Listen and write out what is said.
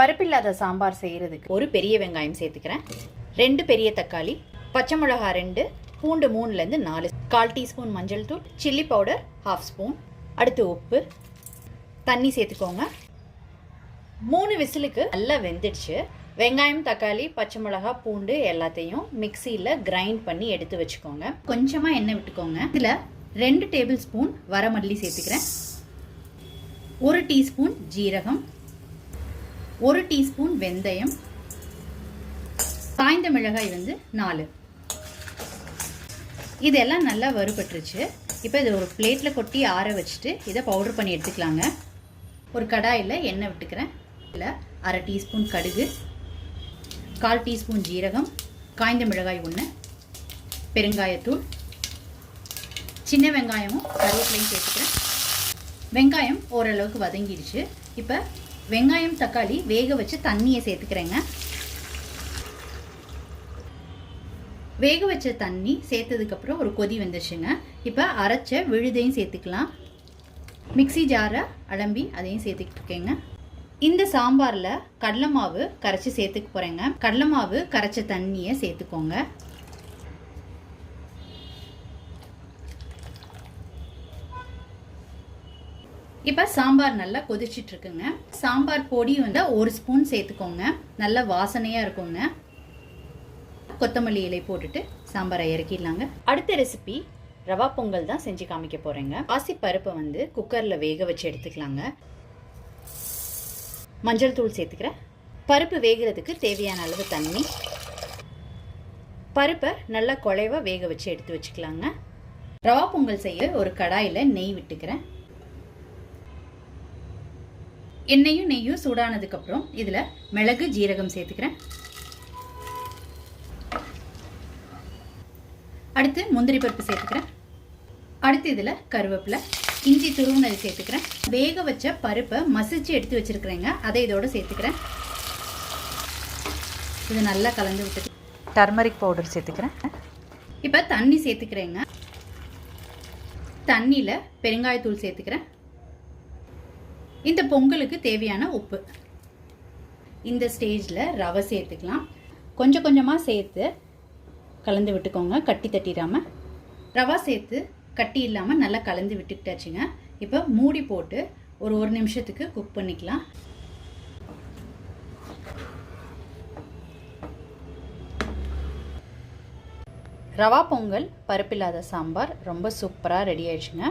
பருப்பில்லாத சாம்பார் செய்கிறதுக்கு ஒரு பெரிய வெங்காயம் சேர்த்துக்கிறேன், 2 பெரிய தக்காளி, பச்சை மிளகா 2, பூண்டு 3லேருந்து 4, 1/4 டீஸ்பூன் மஞ்சள் தூள், சில்லி பவுடர் 1/2 ஸ்பூன், அடுத்து உப்பு, தண்ணி சேர்த்துக்கோங்க. 3 விசிலுக்கு நல்லா வெந்துடுச்சு. வெங்காயம், தக்காளி, பச்சை மிளகா, பூண்டு எல்லாத்தையும் மிக்சியில் கிரைண்ட் பண்ணி எடுத்து வச்சுக்கோங்க. கொஞ்சமாக எண்ணெய் விட்டுக்கோங்க. இதில் 2 டேபிள் ஸ்பூன் வரமல்லி சேர்த்துக்கிறேன், 1 டீஸ்பூன் ஜீரகம், 1 டீஸ்பூன் வெந்தயம், காய்ந்த மிளகாய் 4. இதெல்லாம் நல்லா வறுபட்டுருச்சு. இப்போ இதை ஒரு பிளேட்டில் கொட்டி ஆற வச்சுட்டு இதை பவுடர் பண்ணி எடுத்துக்கலாங்க. ஒரு கடாயில் எண்ணெய் விட்டுக்கிறேன். இதில் 1/2 டீஸ்பூன் கடுகு, 1/4 டீஸ்பூன் ஜீரகம், காய்ந்த மிளகாய் 1, பெருங்காயத்தூள், சின்ன வெங்காயமும் கருவேப்பிலையும் சேர்த்துக்கிறேன். வெங்காயம் ஓரளவுக்கு வதங்கிடுச்சு. இப்போ வெங்காயம், தக்காளி வேக வச்சு தண்ணியை சேர்த்துக்கிறேங்க. வேக வச்ச தண்ணி சேர்த்ததுக்கப்புறம் ஒரு கொதி வந்துருச்சுங்க. இப்போ அரைச்ச விழுதையும் சேர்த்துக்கலாம். மிக்சி ஜாரை அலம்பி அதையும் சேர்த்துக்கிட்டுருக்கேங்க. இந்த சாம்பாரில் கடலை மாவு கரைச்சி சேர்த்துக்க போகிறேங்க. கடலை மாவு கரைச்ச தண்ணியை சேர்த்துக்கோங்க. இப்போ சாம்பார் நல்லா கொதிச்சிட்டு இருக்குங்க. சாம்பார் பொடி 1 ஸ்பூன் சேர்த்துக்கோங்க, நல்ல வாசனையாக இருக்குங்க. கொத்தமல்லி இலை போட்டுட்டு சாம்பாரை இறக்கிடலாங்க. அடுத்த ரெசிபி ரவா பொங்கல் தான் செஞ்சு காமிக்க போகிறேங்க. பாசிப்பருப்பை குக்கரில் வேக வச்சு எடுத்துக்கலாங்க. மஞ்சள் தூள் சேர்த்துக்கிறேன். பருப்பு வேகிறதுக்கு தேவையான அளவு தண்ணி. பருப்பை நல்லா குழைவாக வேக வச்சு எடுத்து வச்சுக்கலாங்க. ரவா பொங்கல் செய்ய ஒரு கடாயில் நெய் விட்டுக்கிறேன். எண்ணெயும் நெய்யும் சூடானதுக்கப்புறம் இதில் மிளகு, ஜீரகம் சேர்த்துக்கிறேன். அடுத்து முந்திரி பருப்பு சேர்த்துக்கிறேன். அடுத்து இதில் கருவேப்பிலை, இஞ்சி துருவினது சேர்த்துக்கிறேன். வேக வச்ச பருப்பை மசிச்சு எடுத்து வச்சுருக்கிறேங்க, அதை இதோடு சேர்த்துக்கிறேன். இது நல்லா கலந்து விட்டு டர்மரிக் பவுடர் சேர்த்துக்கிறேன். இப்போ தண்ணி சேர்த்துக்கிறேங்க. தண்ணியில் பெருங்காயத்தூள் சேர்த்துக்கிறேன். இந்த பொங்கலுக்கு தேவையான உப்பு. இந்த ஸ்டேஜில் ரவை சேர்த்துக்கலாம். கொஞ்சம் கொஞ்சமாக சேர்த்து கலந்து விட்டுக்கோங்க, கட்டி தட்டிடாமல். ரவா சேர்த்து கட்டி இல்லாமல் நல்லா கலந்து விட்டுக்கிட்டாச்சுங்க. இப்போ மூடி போட்டு ஒரு 1 நிமிஷத்துக்கு குக் பண்ணிக்கலாம். ரவா பொங்கல் பருப்பில்லாத சாம்பார் ரொம்ப சூப்பராக ரெடி ஆயிடுச்சுங்க.